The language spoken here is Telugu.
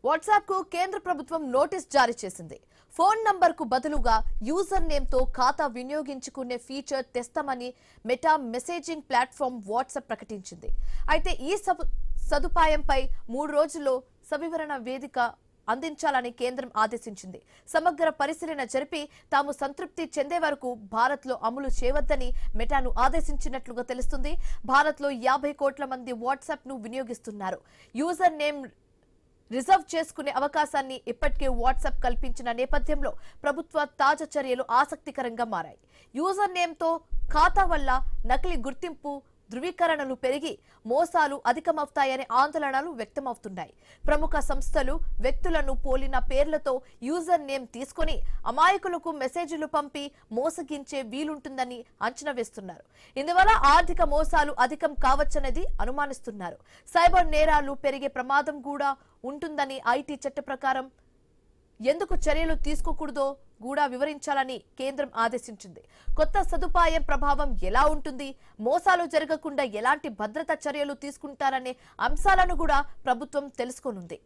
వాట్సాప్ కు కేంద్ర ప్రభుత్వం నోటీస్ జారీ చేసింది. ఫోన్ నంబర్ కు బదులుగా యూజర్ నేమ్ తో ఖాతా వినియోగించుకునే ఫీచర్ తెస్తామని మెటా మెసేజింగ్ ప్లాట్ఫామ్ వాట్సాప్ ప్రకటించింది. అయితే ఈ సదుపాయంపై 3 రోజుల్లో సవివరణ వేదిక అందించాలని కేంద్రం ఆదేశించింది. సమగ్ర పరిశీలన జరిపి తాము సంతృప్తి చెందే వరకు భారత్ లో అమలు చేయవద్దని మెటాను ఆదేశించినట్లుగా తెలుస్తుంది. భారత్ లో 50 కోట్ల మంది వాట్సాప్ ను వినియోగిస్తున్నారు. యూజర్ నేమ్ రిజర్వ్ చేసుకునే అవకాశాన్ని ఇప్పటికే వాట్సాప్ కల్పించిన నేపథ్యంలో ప్రభుత్వ తాజా చర్యలు ఆసక్తికరంగా మారాయి. యూజర్ నేమ్ తో ఖాతా వల్ల నకిలీ గుర్తింపు ధృవీకరణలు పెరిగి మోసాలు అధికమవుతాయనే ఆందోళనలు వ్యక్తమవుతున్నాయి. ప్రముఖ సంస్థలు వ్యక్తులను పోలిన పేర్లతో యూజర్ నేమ్ తీసుకుని అమాయకులకు మెసేజ్లు పంపి మోసగించే వీలుంటుందని అంచనా వేస్తున్నారు. ఇందువల్ల ఆర్థిక మోసాలు అధికం కావచ్చనేది అనుమానిస్తున్నారు. సైబర్ నేరాలు పెరిగే ప్రమాదం కూడా ఉంటుందని ఐటీ చట్ట ప్రకారం ఎందుకు చర్యలు తీసుకోకూడదో కూడా వివరించాలని కేంద్రం ఆదేశించింది. కొత్త సదుపాయం ప్రభావం ఎలా ఉంటుంది, మోసాలు జరగకుండా ఎలాంటి భద్రతా చర్యలు తీసుకుంటారనే అంశాలను కూడా ప్రభుత్వం తెలుసుకోనుంది.